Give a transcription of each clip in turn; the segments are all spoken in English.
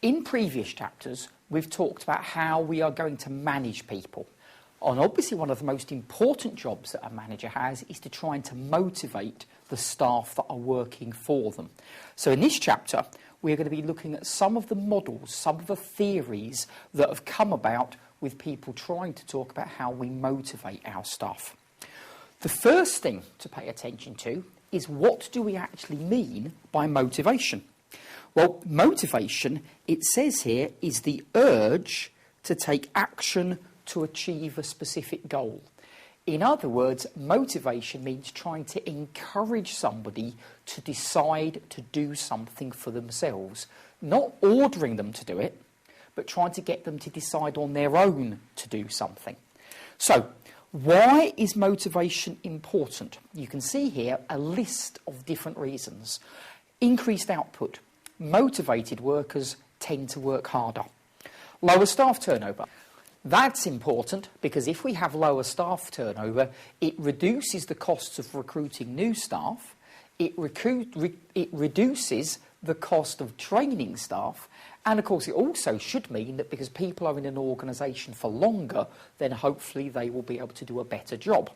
In previous chapters, we've talked about how we are going to manage people. And obviously one of the most important jobs that a manager has is to try and to motivate the staff that are working for them. So in this chapter, we're going to be looking at some of the models, some of the theories that have come about with people trying to talk about how we motivate our staff. The first thing to pay attention to is, what do we actually mean by motivation? Well, motivation, it says here, is the urge to take action to achieve a specific goal. In other words, motivation means trying to encourage somebody to decide to do something for themselves. Not ordering them to do it, but trying to get them to decide on their own to do something. So, why is motivation important? You can see here a list of different reasons. Increased output. Motivated workers tend to work harder. Lower staff turnover. That's important because if we have lower staff turnover, it reduces the costs of recruiting new staff, it reduces the cost of training staff, and of course it also should mean that because people are in an organisation for longer, then hopefully they will be able to do a better job.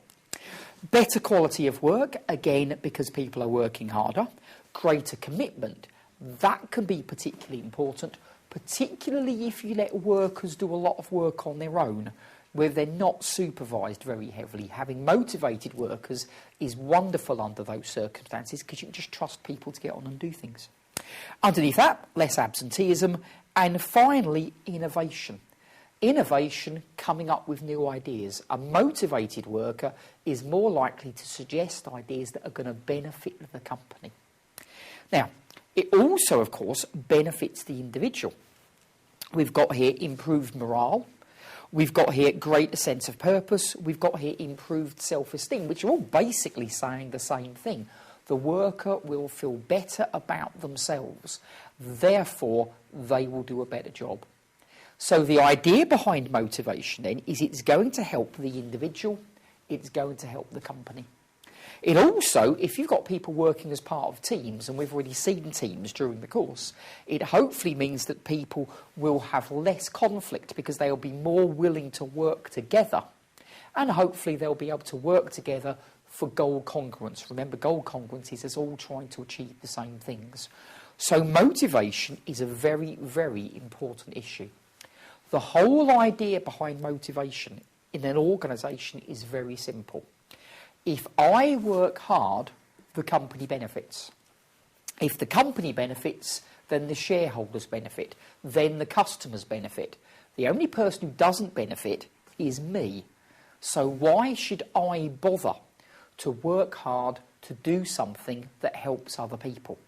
Better quality of work, again because people are working harder. Greater commitment, that can be particularly important, particularly if you let workers do a lot of work on their own, where they're not supervised very heavily. Having motivated workers is wonderful under those circumstances because you can just trust people to get on and do things. Underneath that, less absenteeism, and finally, innovation. Innovation, coming up with new ideas. A motivated worker is more likely to suggest ideas that are going to benefit the company. Now, it also, of course, benefits the individual. We've got here improved morale. We've got here greater sense of purpose. We've got here improved self-esteem, which are all basically saying the same thing. The worker will feel better about themselves. Therefore, they will do a better job. So the idea behind motivation, then, is it's going to help the individual. It's going to help the company. It also, if you've got people working as part of teams, and we've already seen teams during the course, it hopefully means that people will have less conflict because they'll be more willing to work together. And hopefully they'll be able to work together for goal congruence. Remember, goal congruence is us all trying to achieve the same things. So motivation is a very, very important issue. The whole idea behind motivation in an organisation is very simple. If I work hard, the company benefits. If the company benefits, then the shareholders benefit. Then the customers benefit. The only person who doesn't benefit is me. So why should I bother to work hard to do something that helps other people?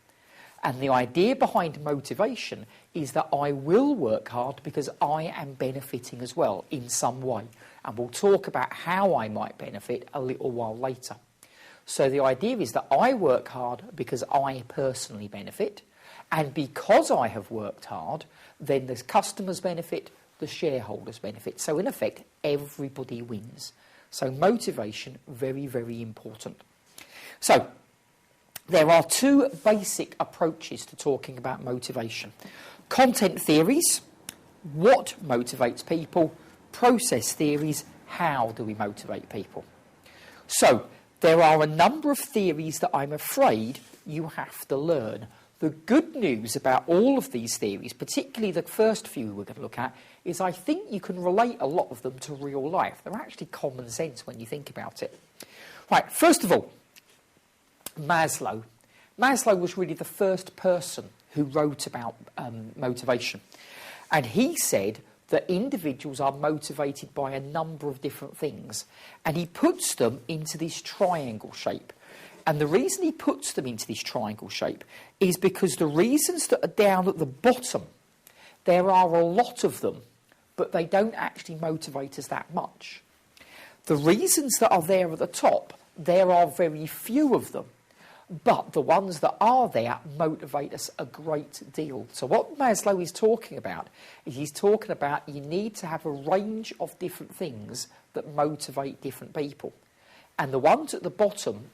And the idea behind motivation is that I will work hard because I am benefiting as well in some way. And we'll talk about how I might benefit a little while later. So the idea is that I work hard because I personally benefit. And because I have worked hard, then the customers benefit, the shareholders benefit. So in effect, everybody wins. So motivation, very, very important. So there are two basic approaches to talking about motivation. Content theories, what motivates people. Process theories, how do we motivate people? So there are a number of theories that I'm afraid you have to learn. The good news about all of these theories, particularly the first few we're going to look at, is I think you can relate a lot of them to real life. They're actually common sense when you think about it. Right, first of all, Maslow. Maslow was really the first person who wrote about motivation. And he said that individuals are motivated by a number of different things. And he puts them into this triangle shape. And the reason he puts them into this triangle shape is because the reasons that are down at the bottom, there are a lot of them, but they don't actually motivate us that much. The reasons that are there at the top, there are very few of them. But the ones that are there motivate us a great deal. So what Maslow is talking about is he's talking about you need to have a range of different things that motivate different people. And the ones at the bottom,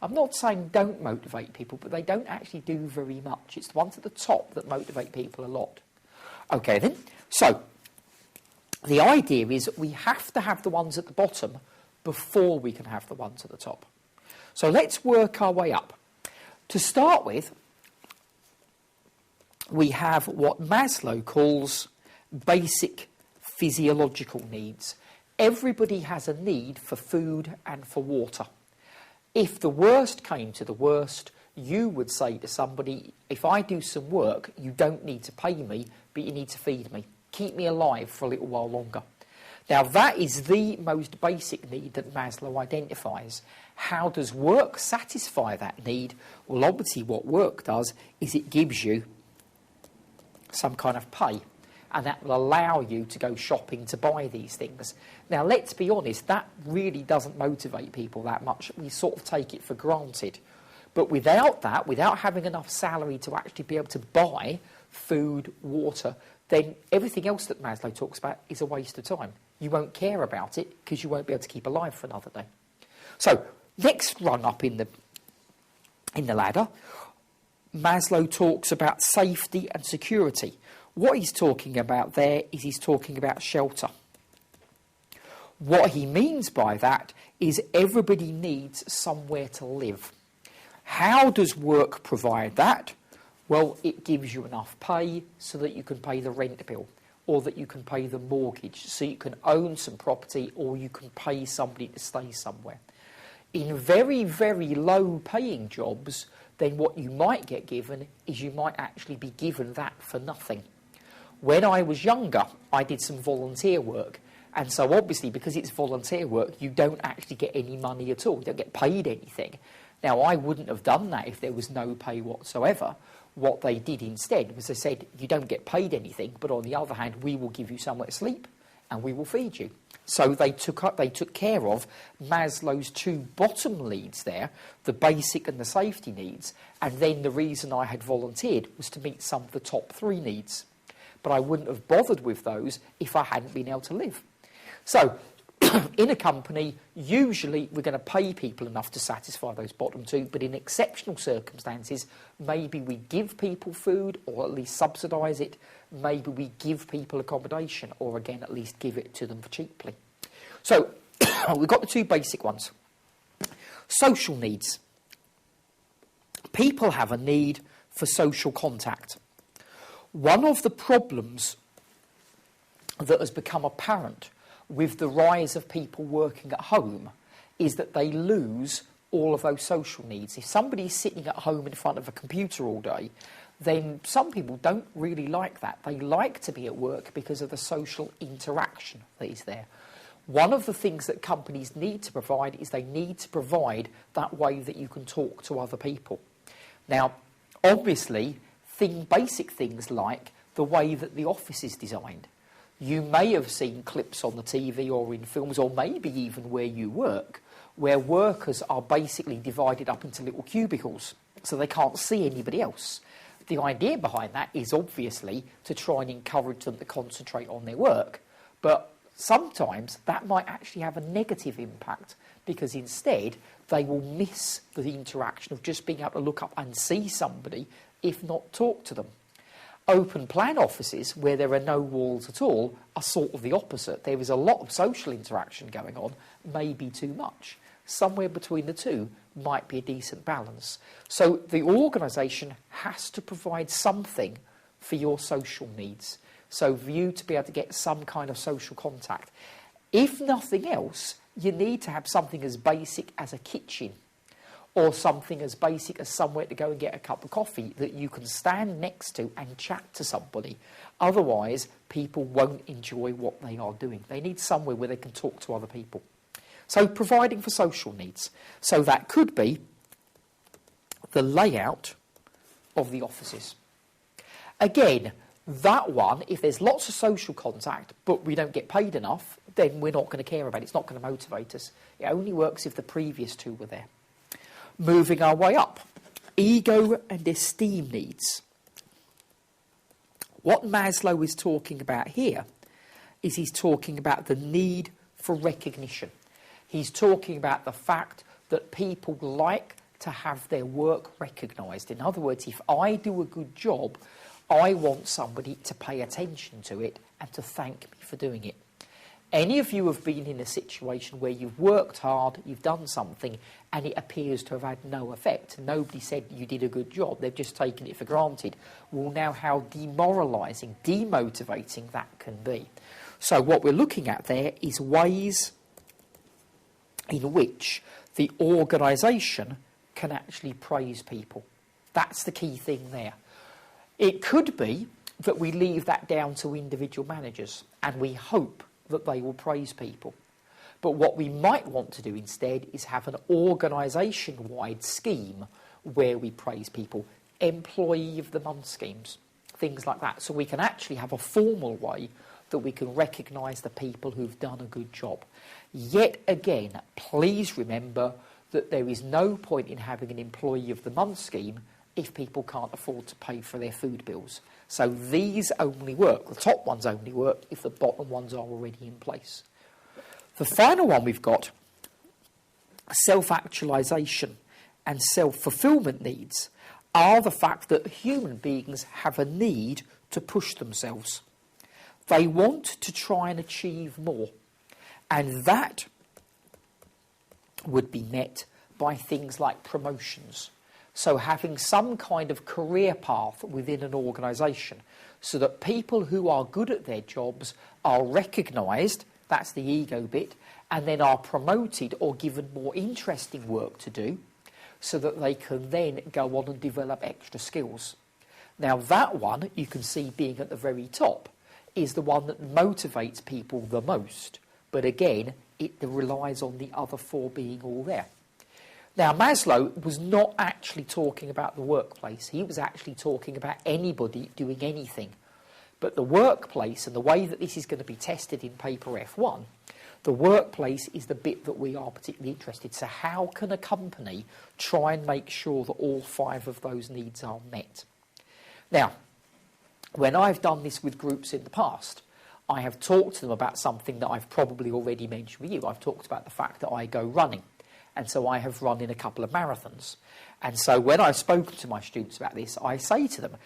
I'm not saying don't motivate people, but they don't actually do very much. It's the ones at the top that motivate people a lot. Okay then, so the idea is that we have to have the ones at the bottom before we can have the ones at the top. So let's work our way up. To start with, we have what Maslow calls basic physiological needs. Everybody has a need for food and for water. If the worst came to the worst, you would say to somebody, if I do some work, you don't need to pay me, but you need to feed me. Keep me alive for a little while longer. Now, that is the most basic need that Maslow identifies. How does work satisfy that need? Well, obviously what work does is it gives you some kind of pay, and that will allow you to go shopping to buy these things. Now, let's be honest, that really doesn't motivate people that much. We sort of take it for granted. But without that, without having enough salary to actually be able to buy food, water, then everything else that Maslow talks about is a waste of time. You won't care about it because you won't be able to keep alive for another day. So, next rung up in the ladder, Maslow talks about safety and security. What he's talking about there is he's talking about shelter. What he means by that is everybody needs somewhere to live. How does work provide that? Well, it gives you enough pay so that you can pay the rent bill, or that you can pay the mortgage, so you can own some property, or you can pay somebody to stay somewhere. In very, very low paying jobs, then what you might get given is you might actually be given that for nothing. When I was younger, I did some volunteer work. And so obviously, because it's volunteer work, you don't actually get any money at all. You don't get paid anything. Now, I wouldn't have done that if there was no pay whatsoever. What they did instead was they said, you don't get paid anything, but on the other hand, we will give you somewhere to sleep and we will feed you. So they took care of Maslow's two bottom needs there, the basic and the safety needs, and then the reason I had volunteered was to meet some of the top three needs. But I wouldn't have bothered with those if I hadn't been able to live. So, in a company, usually we're going to pay people enough to satisfy those bottom two, but in exceptional circumstances, maybe we give people food, or at least subsidise it. Maybe we give people accommodation, or again, at least give it to them cheaply. So, we've got the two basic ones. Social needs. People have a need for social contact. One of the problems that has become apparent with the rise of people working at home is that they lose all of those social needs. If somebody's sitting at home in front of a computer all day, then some people don't really like that. They like to be at work because of the social interaction that is there. One of the things that companies need to provide is they need to provide that way that you can talk to other people. Now, obviously, basic things like the way that the office is designed. You may have seen clips on the TV or in films, or maybe even where you work, where workers are basically divided up into little cubicles so they can't see anybody else. The idea behind that is obviously to try and encourage them to concentrate on their work, but sometimes that might actually have a negative impact because instead they will miss the interaction of just being able to look up and see somebody, if not talk to them. Open plan offices, where there are no walls at all, are sort of the opposite. There is a lot of social interaction going on, maybe too much. Somewhere between the two might be a decent balance. So the organisation has to provide something for your social needs. So for you to be able to get some kind of social contact. If nothing else, you need to have something as basic as a kitchen, or something as basic as somewhere to go and get a cup of coffee that you can stand next to and chat to somebody. Otherwise, people won't enjoy what they are doing. They need somewhere where they can talk to other people. So providing for social needs. So that could be the layout of the offices. Again, that one, if there's lots of social contact but we don't get paid enough, then we're not going to care about it. It's not going to motivate us. It only works if the previous two were there. Moving our way up, ego and esteem needs. What Maslow is talking about here is he's talking about the need for recognition. He's talking about the fact that people like to have their work recognised. In other words, if I do a good job, I want somebody to pay attention to it and to thank me for doing it. Any of you have been in a situation where you've worked hard, you've done something, and it appears to have had no effect. Nobody said you did a good job, they've just taken it for granted. Well, now how demoralising, demotivating that can be. So what we're looking at there is ways in which the organisation can actually praise people. That's the key thing there. It could be that we leave that down to individual managers and we hope that they will praise people. But what we might want to do instead is have an organisation-wide scheme where we praise people. Employee of the month schemes, things like that. So we can actually have a formal way that we can recognise the people who've done a good job. Yet again, please remember that there is no point in having an employee of the month scheme if people can't afford to pay for their food bills. So these only work, the top ones only work if the bottom ones are already in place. The final one we've got, self-actualisation and self-fulfilment needs, are the fact that human beings have a need to push themselves. They want to try and achieve more, and that would be met by things like promotions. So having some kind of career path within an organisation so that people who are good at their jobs are recognised, that's the ego bit, and then are promoted or given more interesting work to do so that they can then go on and develop extra skills. Now that one, you can see being at the very top, is the one that motivates people the most. But again, it relies on the other four being all there. Now, Maslow was not actually talking about the workplace. He was actually talking about anybody doing anything. But the workplace, and the way that this is going to be tested in paper F1, the workplace is the bit that we are particularly interested in. So how can a company try and make sure that all five of those needs are met? Now, when I've done this with groups in the past, I have talked to them about something that I've probably already mentioned with you. I've talked about the fact that I go running. And so I have run in a couple of marathons. And so when I've spoken to my students about this, I say to them,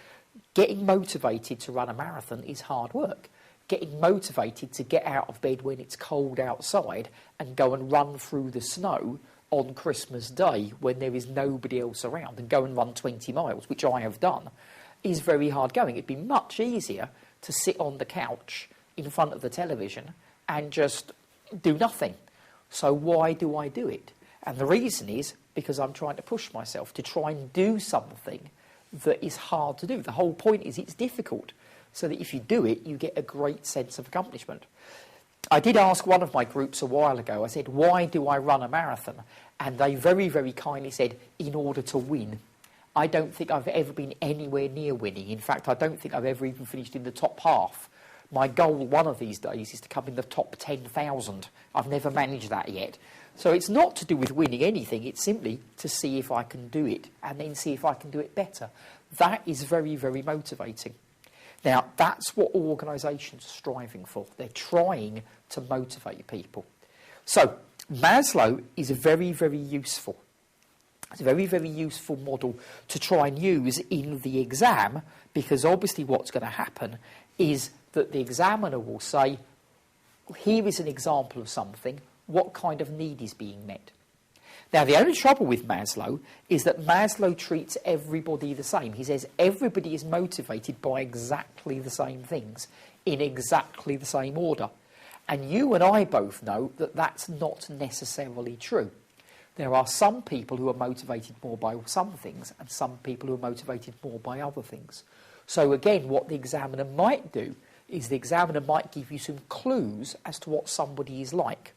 getting motivated to run a marathon is hard work. Getting motivated to get out of bed when it's cold outside and go and run through the snow on Christmas Day when there is nobody else around and go and run 20 miles, which I have done, is very hard going. It'd be much easier to sit on the couch in front of the television and just do nothing. So why do I do it? And the reason is because I'm trying to push myself to try and do something that is hard to do. The whole point is it's difficult, so that if you do it, you get a great sense of accomplishment. I did ask one of my groups a while ago, I said, why do I run a marathon? And they very, very kindly said, in order to win. I don't think I've ever been anywhere near winning. In fact, I don't think I've ever even finished in the top half. My goal one of these days is to come in the top 10,000. I've never managed that yet. So it's not to do with winning anything, it's simply to see if I can do it and then see if I can do it better. That is very, very motivating. Now, that's what organisations are striving for. They're trying to motivate people. So Maslow is a very, very useful. It's a very, very useful model to try and use in the exam, because obviously what's going to happen is that the examiner will say, here is an example of something. What kind of need is being met? Now, the only trouble with Maslow is that Maslow treats everybody the same. He says everybody is motivated by exactly the same things in exactly the same order. And you and I both know that that's not necessarily true. There are some people who are motivated more by some things and some people who are motivated more by other things. So again, what the examiner might do is the examiner might give you some clues as to what somebody is like.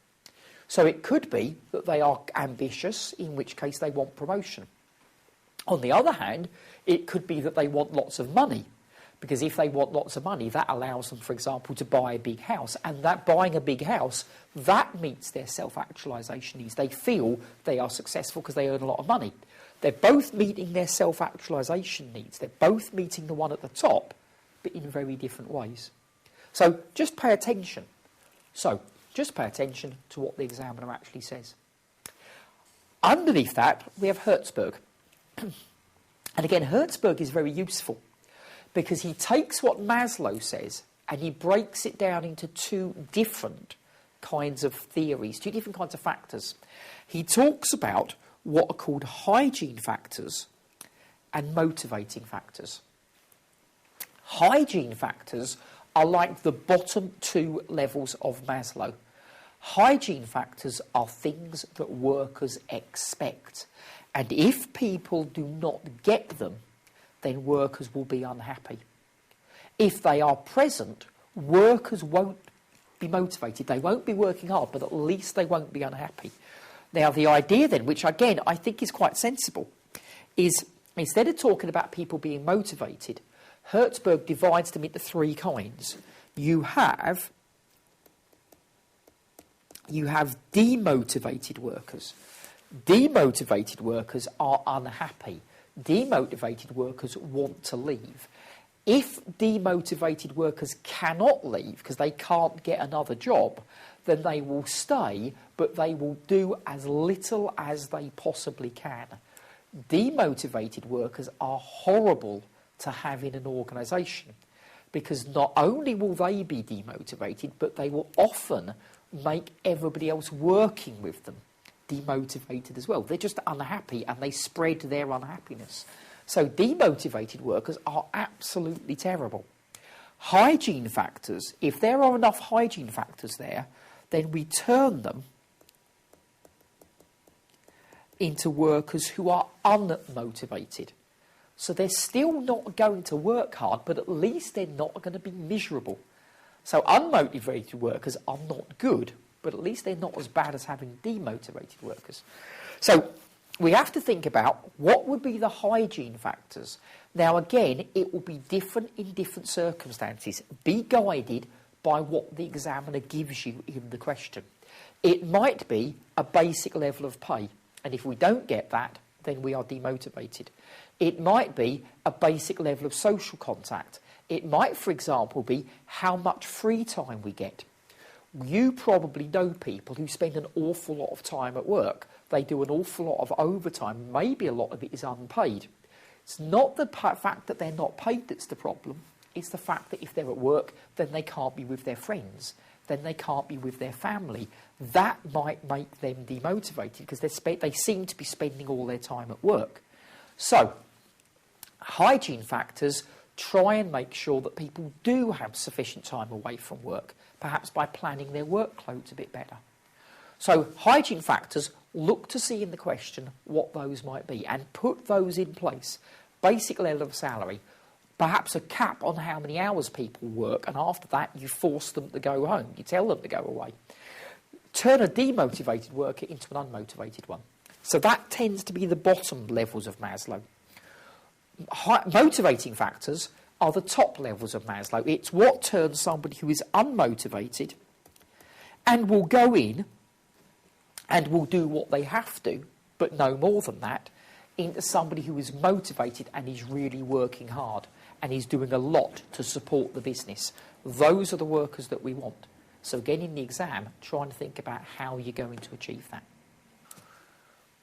So it could be that they are ambitious, in which case they want promotion. On the other hand, it could be that they want lots of money, because if they want lots of money, that allows them, for example, to buy a big house. And that buying a big house, that meets their self-actualisation needs. They feel they are successful because they earn a lot of money. They're both meeting their self-actualisation needs. They're both meeting the one at the top, but in very different ways. So just pay attention. Just pay attention to what the examiner actually says. Underneath that, we have Hertzberg. And again, Hertzberg is very useful because he takes what Maslow says and he breaks it down into two different kinds of theories, two different kinds of factors. He talks about what are called hygiene factors and motivating factors. Hygiene factors are like the bottom two levels of Maslow. Hygiene factors are things that workers expect. And if people do not get them, then workers will be unhappy. If they are present, workers won't be motivated. They won't be working hard, but at least they won't be unhappy. Now, the idea then, which again I think is quite sensible, is instead of talking about people being motivated, Hertzberg divides them into three kinds. You have demotivated workers. Demotivated workers are unhappy. Demotivated workers want to leave. If demotivated workers cannot leave because they can't get another job, then they will stay, but they will do as little as they possibly can. Demotivated workers are horrible to have in an organisation because not only will they be demotivated, but they will often make everybody else working with them demotivated as well. They're just unhappy and they spread their unhappiness. So demotivated workers are absolutely terrible. Hygiene factors, if there are enough hygiene factors there, then we turn them into workers who are unmotivated. So they're still not going to work hard, but at least they're not going to be miserable. So unmotivated workers are not good, but at least they're not as bad as having demotivated workers. So we have to think about what would be the hygiene factors. Now, again, it will be different in different circumstances. Be guided by what the examiner gives you in the question. It might be a basic level of pay, and if we don't get that, then we are demotivated. It might be a basic level of social contact. It might, for example, be how much free time we get. You probably know people who spend an awful lot of time at work. They do an awful lot of overtime. Maybe a lot of it is unpaid. It's not the fact that they're not paid that's the problem. It's the fact that if they're at work, then they can't be with their friends. Then they can't be with their family. That might make them demotivated because they seem to be spending all their time at work. So, hygiene factors try and make sure that people do have sufficient time away from work, perhaps by planning their workloads a bit better. So hygiene factors, look to see in the question what those might be and put those in place. Basic level of salary, perhaps a cap on how many hours people work, and after that you force them to go home, you tell them to go away. Turn a demotivated worker into an unmotivated one. So that tends to be the bottom levels of Maslow. Motivating factors are the top levels of Maslow. It's what turns somebody who is unmotivated and will go in and will do what they have to, but no more than that, into somebody who is motivated and is really working hard and is doing a lot to support the business. Those are the workers that we want. So again, in the exam, try and think about how you're going to achieve that.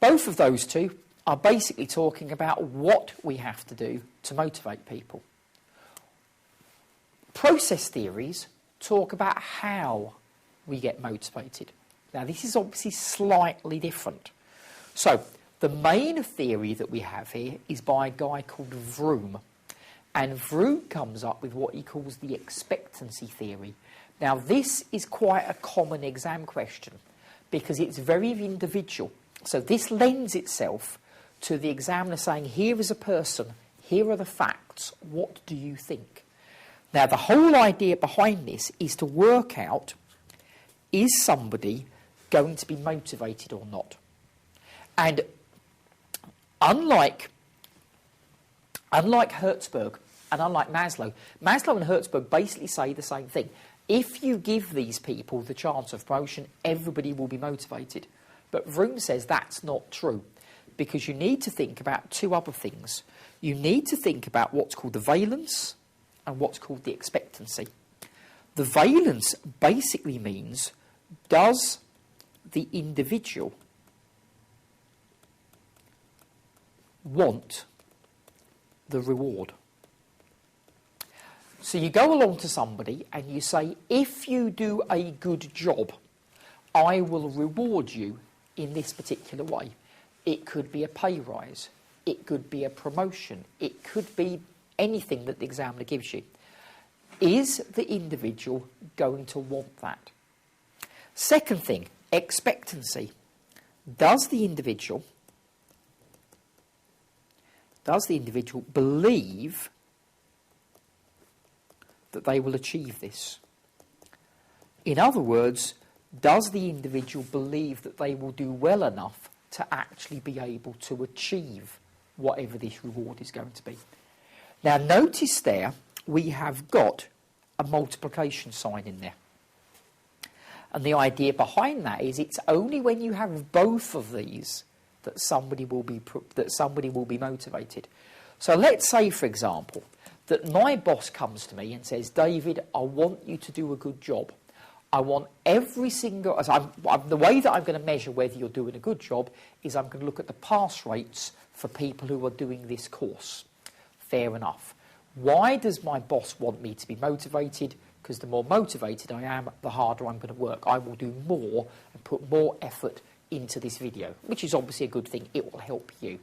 Both of those two are basically talking about what we have to do to motivate people. Process theories talk about how we get motivated. Now, this is obviously slightly different. So, the main theory that we have here is by a guy called Vroom. And Vroom comes up with what he calls the expectancy theory. Now, this is quite a common exam question because it's very individual. So this lends itself to the examiner saying, here is a person, here are the facts, what do you think? Now, the whole idea behind this is to work out, is somebody going to be motivated or not? And unlike Hertzberg and unlike Maslow, Maslow and Hertzberg basically say the same thing. If you give these people the chance of promotion, everybody will be motivated. But Vroom says that's not true, because you need to think about two other things. You need to think about what's called the valence and what's called the expectancy. The valence basically means, does the individual want the reward? So you go along to somebody and you say, if you do a good job, I will reward you in this particular way. It could be a pay rise. It could be a promotion. It could be anything that the examiner gives you. Is the individual going to want that? Second thing, expectancy. Does the individual believe that they will achieve this? In other words, does the individual believe that they will do well enough to actually be able to achieve whatever this reward is going to be? Now notice there we have got a multiplication sign in there. And the idea behind that is it's only when you have both of these that somebody will be motivated. So let's say, for example, that my boss comes to me and says, David, I want you to do a good job. I want every single... the way that I'm going to measure whether you're doing a good job is I'm going to look at the pass rates for people who are doing this course. Fair enough. Why does my boss want me to be motivated? Because the more motivated I am, the harder I'm going to work. I will do more and put more effort into this video, which is obviously a good thing. It will help you.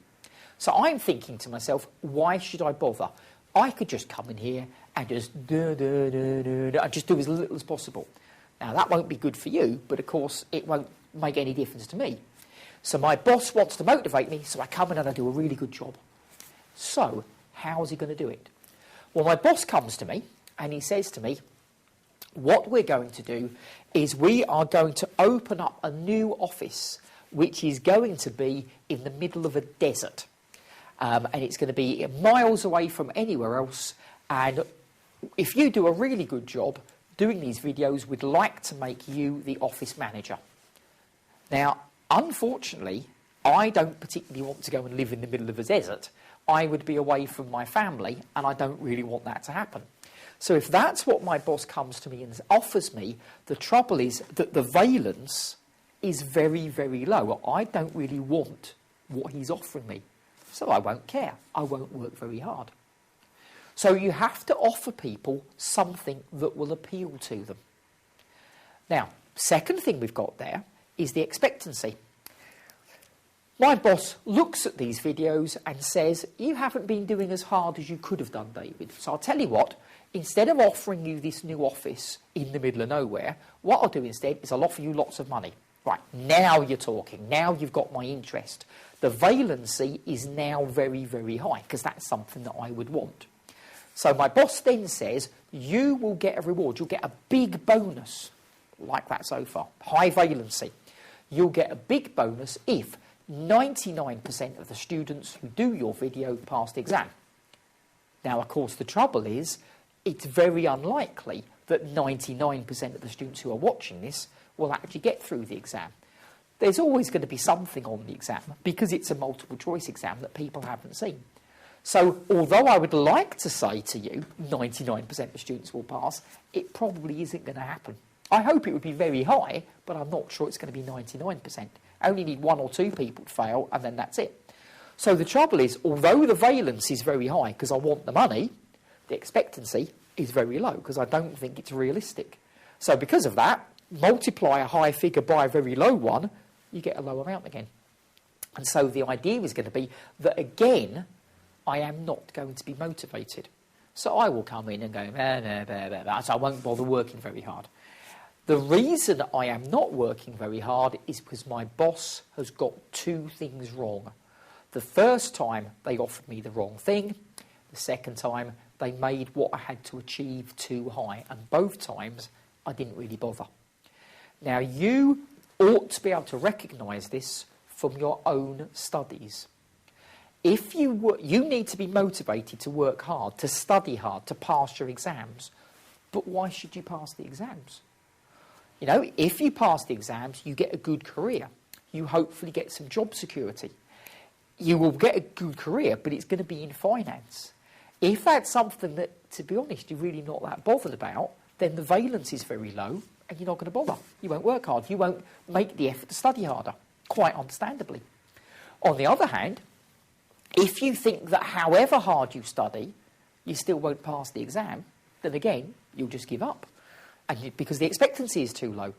So I'm thinking to myself, why should I bother? I could just come in here and just just do as little as possible. Now, that won't be good for you, but of course, it won't make any difference to me. So my boss wants to motivate me, so I come in and I do a really good job. So, how is he going to do it? Well, my boss comes to me and he says to me, what we're going to do is we are going to open up a new office which is going to be in the middle of a desert. And it's going to be miles away from anywhere else. And if you do a really good job doing these videos, we'd like to make you the office manager. Now, unfortunately, I don't particularly want to go and live in the middle of a desert. I would be away from my family, and I don't really want that to happen. So if that's what my boss comes to me and offers me, the trouble is that the valence is very, very low. I don't really want what he's offering me. So I won't care. I won't work very hard. So you have to offer people something that will appeal to them. Now, second thing we've got there is the expectancy. My boss looks at these videos and says, you haven't been doing as hard as you could have done, David. So I'll tell you what, instead of offering you this new office in the middle of nowhere, what I'll do instead is I'll offer you lots of money. Right, now you're talking. Now you've got my interest. The valency is now very, very high because that's something that I would want. So my boss then says, you will get a reward. You'll get a big bonus like that so far. High valency. You'll get a big bonus if 99% of the students who do your video pass the exam. Now, of course, the trouble is it's very unlikely that 99% of the students who are watching this will actually get through the exam. There's always going to be something on the exam because it's a multiple choice exam that people haven't seen. So although I would like to say to you 99% of students will pass, it probably isn't going to happen. I hope it would be very high, but I'm not sure it's going to be 99%. I only need 1 or 2 people to fail, and then that's it. So the trouble is, although the valence is very high because I want the money, the expectancy is very low because I don't think it's realistic. So because of that, multiply a high figure by a very low one, you get a low amount again. And so the idea is going to be that, again, I am not going to be motivated. So I will come in and go, so I won't bother working very hard. The reason I am not working very hard is because my boss has got 2 things wrong. The first time they offered me the wrong thing. The second time they made what I had to achieve too high. And both times I didn't really bother. Now you ought to be able to recognise this from your own studies. If you need to be motivated to work hard, to study hard, to pass your exams. But why should you pass the exams? You know, if you pass the exams, you get a good career. You hopefully get some job security. You will get a good career, but it's going to be in finance. If that's something that, to be honest, you're really not that bothered about, then the valence is very low and you're not going to bother. You won't work hard. You won't make the effort to study harder, quite understandably. On the other hand, if you think that however hard you study, you still won't pass the exam, then again, you'll just give up, because the expectancy is too low.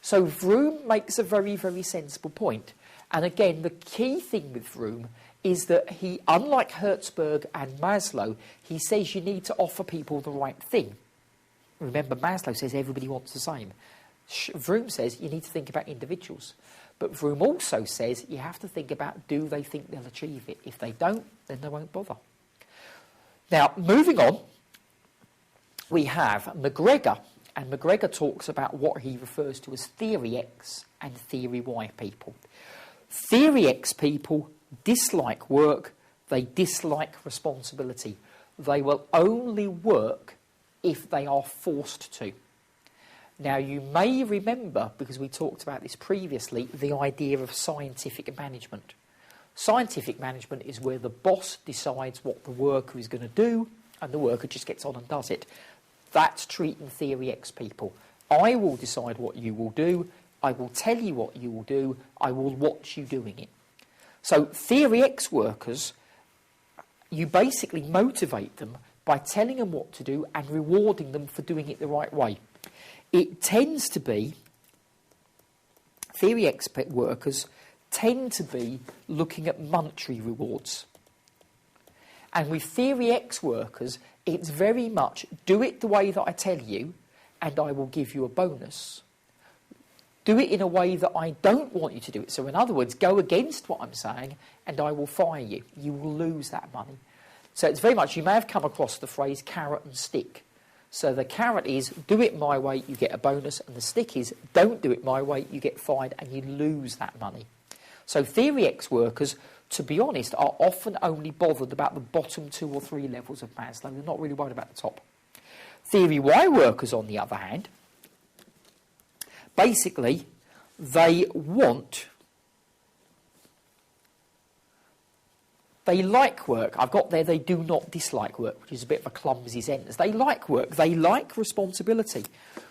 So Vroom makes a very, very sensible point. And again, the key thing with Vroom is that he, unlike Herzberg and Maslow, he says you need to offer people the right thing. Remember, Maslow says everybody wants the same. Vroom says you need to think about individuals. But Vroom also says you have to think about, do they think they'll achieve it? If they don't, then they won't bother. Now, moving on, we have McGregor. And McGregor talks about what he refers to as Theory X and Theory Y people. Theory X people dislike work, they dislike responsibility. They will only work if they are forced to. Now, you may remember, because we talked about this previously, the idea of scientific management. Scientific management is where the boss decides what the worker is going to do, and the worker just gets on and does it. That's treating Theory X people. I will decide what you will do, I will tell you what you will do, I will watch you doing it. So Theory X workers, you basically motivate them by telling them what to do and rewarding them for doing it the right way. It tends to be, Theory X workers tend to be looking at monetary rewards. And with Theory X workers, it's very much, do it the way that I tell you, and I will give you a bonus. Do it in a way that I don't want you to do it. So in other words, go against what I'm saying, and I will fire you. You will lose that money. So it's very much, you may have come across the phrase carrot and stick. So the carrot is, do it my way, you get a bonus, and the stick is, don't do it my way, you get fired, and you lose that money. So Theory X workers, to be honest, are often only bothered about the bottom 2 or 3 levels of Maslow. They're not really worried about the top. Theory Y workers, on the other hand, basically, they like work. I've got there, they do not dislike work, which is a bit of a clumsy sentence. They like work. They like responsibility.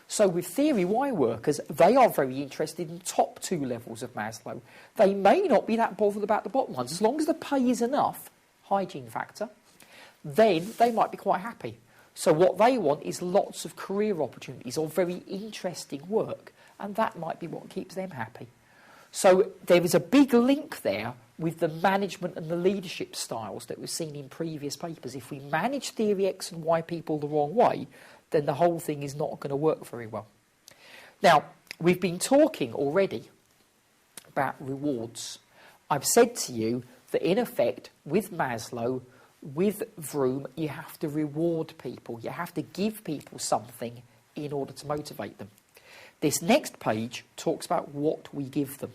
So with Theory Y workers, they are very interested in top 2 levels of Maslow. They may not be that bothered about the bottom ones. As long as the pay is enough, hygiene factor, then they might be quite happy. So what they want is lots of career opportunities or very interesting work, and that might be what keeps them happy. So there is a big link there with the management and the leadership styles that we've seen in previous papers. If we manage Theory X and Y people the wrong way, then the whole thing is not going to work very well. Now, we've been talking already about rewards. I've said to you that, in effect, with Maslow, with Vroom, you have to reward people. You have to give people something in order to motivate them. This next page talks about what we give them.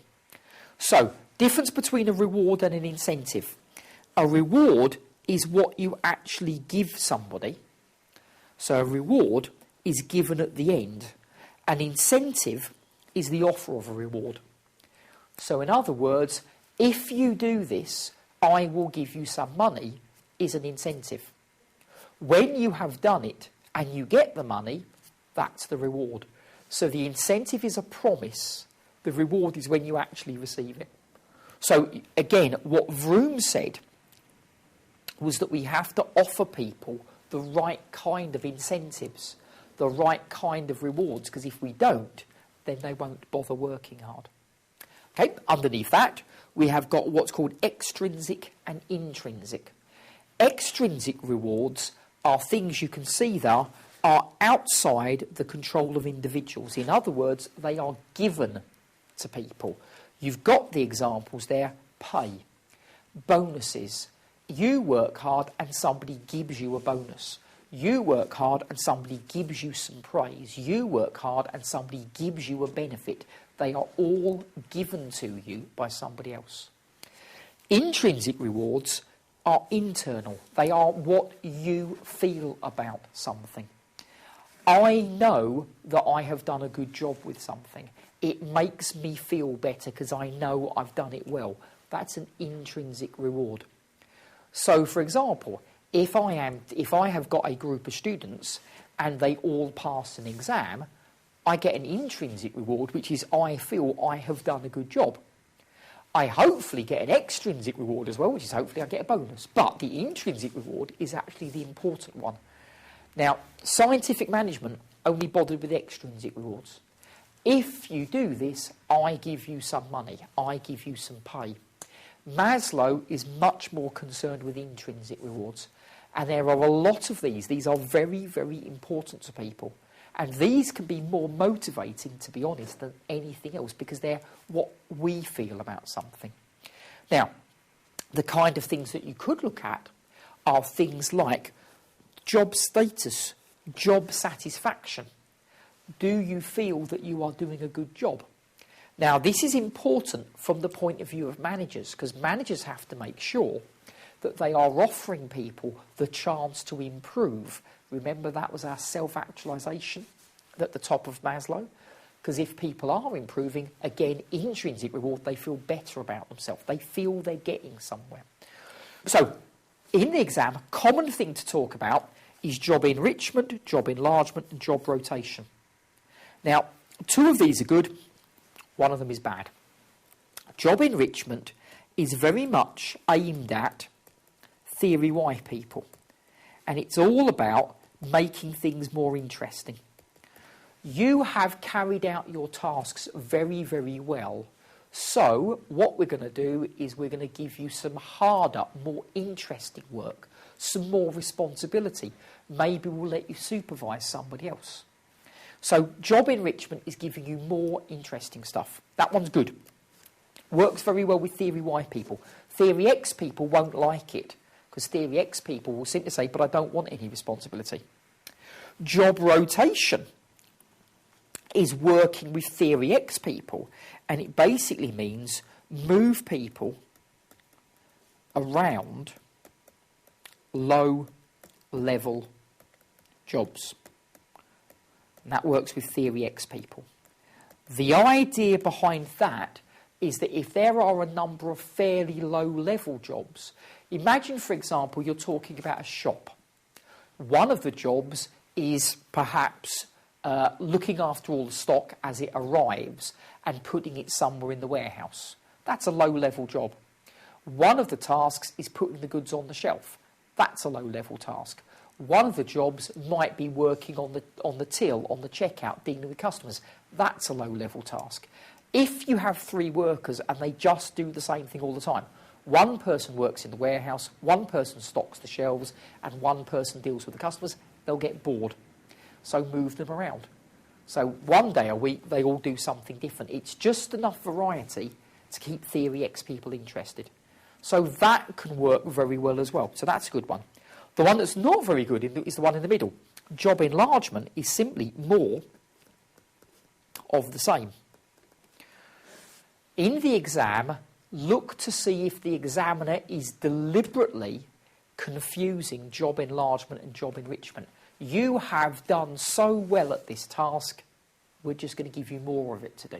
So, difference between a reward and an incentive. A reward is what you actually give somebody. So a reward is given at the end. An incentive is the offer of a reward. So in other words, if you do this, I will give you some money, is an incentive. When you have done it and you get the money, that's the reward. So the incentive is a promise. The reward is when you actually receive it. So again, what Vroom said was that we have to offer people the right kind of incentives, the right kind of rewards, because if we don't, then they won't bother working hard. Okay, underneath that, we have got what's called extrinsic and intrinsic. Extrinsic rewards are things you can see there are outside the control of individuals. In other words, they are given to people. You've got the examples there: pay, bonuses. You work hard and somebody gives you a bonus. You work hard and somebody gives you some praise. You work hard and somebody gives you a benefit. They are all given to you by somebody else. Intrinsic rewards are internal. They are what you feel about something. I know that I have done a good job with something. It makes me feel better because I know I've done it well. That's an intrinsic reward. So, for example, if I have got a group of students and they all pass an exam, I get an intrinsic reward, which is I feel I have done a good job. I hopefully get an extrinsic reward as well, which is hopefully I get a bonus. But the intrinsic reward is actually the important one. Now, scientific management only bothered with extrinsic rewards. If you do this, I give you some money, I give you some pay. Maslow is much more concerned with intrinsic rewards. And there are a lot of these. These are very, very important to people. And these can be more motivating, to be honest, than anything else, because they're what we feel about something. Now, the kind of things that you could look at are things like job status, job satisfaction. Do you feel that you are doing a good job? Now, this is important from the point of view of managers, because managers have to make sure that they are offering people the chance to improve. Remember, that was our self-actualisation at the top of Maslow? Because if people are improving, again, intrinsic reward, they feel better about themselves. They feel they're getting somewhere. So, in the exam, a common thing to talk about is job enrichment, job enlargement, and job rotation. Now, 2 of these are good, 1 of them is bad. Job enrichment is very much aimed at Theory Y people, and it's all about making things more interesting. You have carried out your tasks very, very well, so what we're going to do is we're going to give you some harder, more interesting work, some more responsibility. Maybe we'll let you supervise somebody else. So job enrichment is giving you more interesting stuff. That one's good. Works very well with Theory Y people. Theory X people won't like it, because Theory X people will simply say, but I don't want any responsibility. Job rotation is working with Theory X people, and it basically means move people around low-level jobs. And that works with Theory X people. The idea behind that is that if there are a number of fairly low-level jobs, imagine, for example, you're talking about a shop. One of the jobs is perhaps looking after all the stock as it arrives and putting it somewhere in the warehouse. That's a low-level job. One of the tasks is putting the goods on the shelf. That's a low-level task. One of the jobs might be working on the till, on the checkout, dealing with customers. That's a low-level task. If you have 3 workers and they just do the same thing all the time, one person works in the warehouse, one person stocks the shelves, and one person deals with the customers, they'll get bored. So move them around. So one day a week, they all do something different. It's just enough variety to keep Theory X people interested. So that can work very well as well. So that's a good one. The one that's not very good is the one in the middle. Job enlargement is simply more of the same. In the exam, look to see if the examiner is deliberately confusing job enlargement and job enrichment. You have done so well at this task, we're just going to give you more of it to do.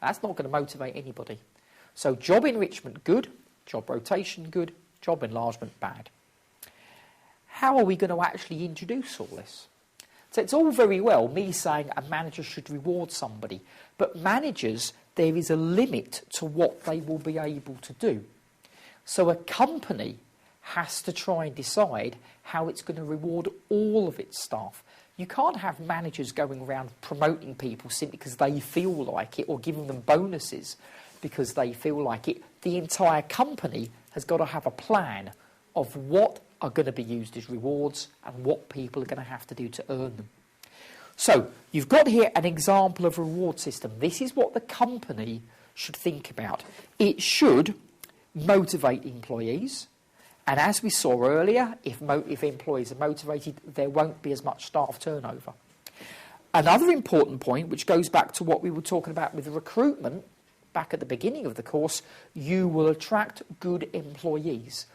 That's not going to motivate anybody. So job enrichment, good. Job rotation, good. Job enlargement, bad. How are we going to actually introduce all this? So it's all very well me saying a manager should reward somebody, but managers, there is a limit to what they will be able to do. So a company has to try and decide how it's going to reward all of its staff. You can't have managers going around promoting people simply because they feel like it, or giving them bonuses because they feel like it. The entire company has got to have a plan of what are going to be used as rewards and what people are going to have to do to earn them. So you've got here an example of a reward system. This is what the company should think about. It should motivate employees. And as we saw earlier, if employees are motivated, there won't be as much staff turnover. Another important point, which goes back to what we were talking about with recruitment back at the beginning of the course, you will attract good employees.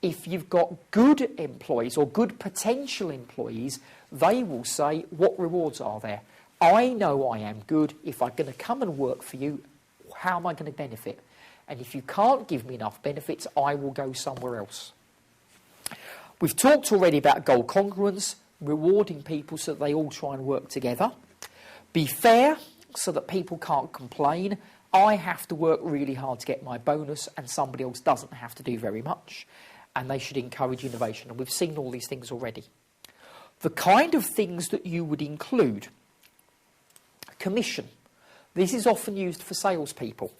If you've got good employees or good potential employees, they will say, what rewards are there? I know I am good. If I'm going to come and work for you, how am I going to benefit? And if you can't give me enough benefits, I will go somewhere else. We've talked already about goal congruence, rewarding people so that they all try and work together. Be fair so that people can't complain. I have to work really hard to get my bonus and somebody else doesn't have to do very much. And they should encourage innovation. And we've seen all these things already. The kind of things that you would include: commission. This is often used for salespeople.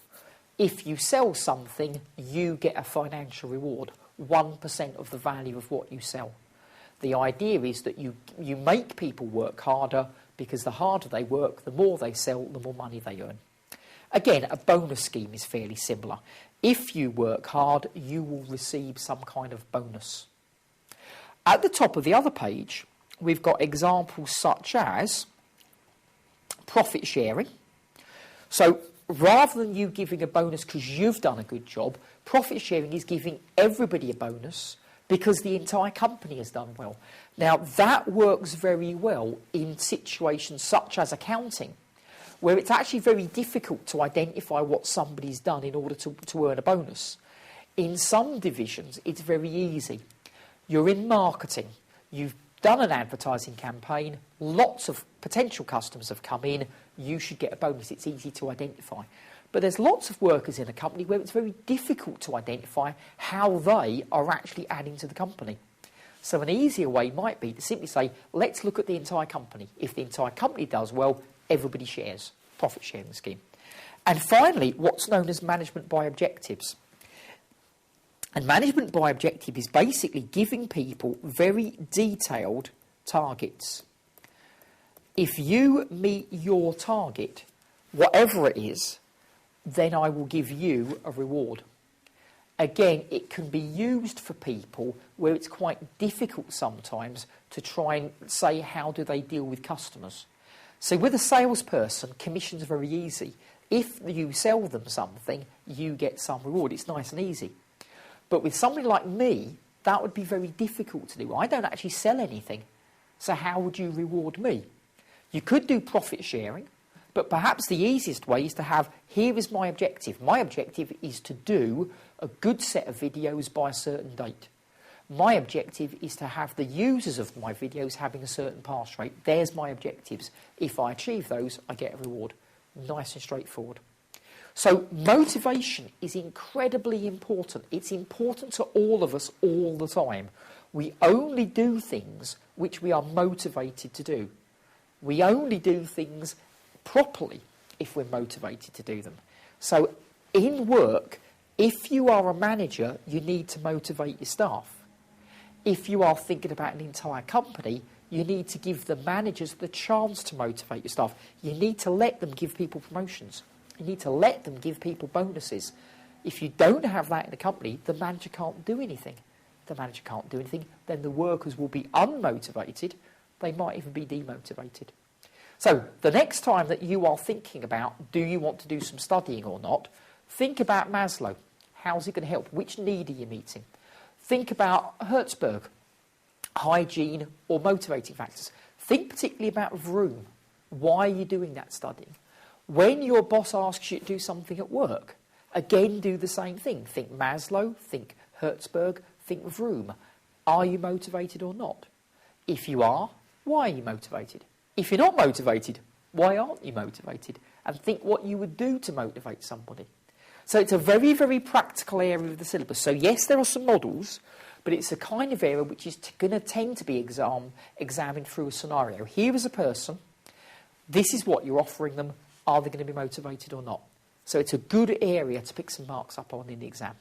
If you sell something, you get a financial reward, 1% of the value of what you sell. The idea is that you make people work harder, because the harder they work, the more they sell, the more money they earn. Again, a bonus scheme is fairly similar. If you work hard, you will receive some kind of bonus. At the top of the other page, we've got examples such as profit sharing. So rather than you giving a bonus because you've done a good job, profit sharing is giving everybody a bonus because the entire company has done well. Now, that works very well in situations such as accounting, where it's actually very difficult to identify what somebody's done in order to earn a bonus. In some divisions, it's very easy. You're in marketing, you've done an advertising campaign, lots of potential customers have come in, you should get a bonus, it's easy to identify. But there's lots of workers in a company where it's very difficult to identify how they are actually adding to the company. So an easier way might be to simply say, let's look at the entire company. If the entire company does well, everybody shares. Profit sharing scheme. And finally, what's known as management by objectives. And management by objective is basically giving people very detailed targets. If you meet your target, whatever it is, then I will give you a reward. Again, it can be used for people where it's quite difficult sometimes to try and say how do they deal with customers. So with a salesperson, commission's very easy. If you sell them something, you get some reward. It's nice and easy. But with somebody like me, that would be very difficult to do. I don't actually sell anything. So how would you reward me? You could do profit sharing, but perhaps the easiest way is to have, here is my objective. My objective is to do a good set of videos by a certain date. My objective is to have the users of my videos having a certain pass rate. There's my objectives. If I achieve those, I get a reward. Nice and straightforward. So motivation is incredibly important. It's important to all of us all the time. We only do things which we are motivated to do. We only do things properly if we're motivated to do them. So in work, if you are a manager, you need to motivate your staff. If you are thinking about an entire company, you need to give the managers the chance to motivate your staff. You need to let them give people promotions. You need to let them give people bonuses. If you don't have that in the company, the manager can't do anything. If the manager can't do anything, then the workers will be unmotivated. They might even be demotivated. So the next time that you are thinking about, do you want to do some studying or not, think about Maslow. How's it going to help? Which need are you meeting? Think about Hertzberg, hygiene or motivating factors. Think particularly about Vroom. Why are you doing that studying? When your boss asks you to do something at work, again do the same thing. Think Maslow, think Hertzberg, think Vroom. Are you motivated or not? If you are, why are you motivated? If you're not motivated, why aren't you motivated? And think what you would do to motivate somebody. So it's a very, very practical area of the syllabus. So yes, there are some models, but it's a kind of area which is going to tend to be examined through a scenario. Here is a person. This is what you're offering them. Are they going to be motivated or not? So it's a good area to pick some marks up on in the exam.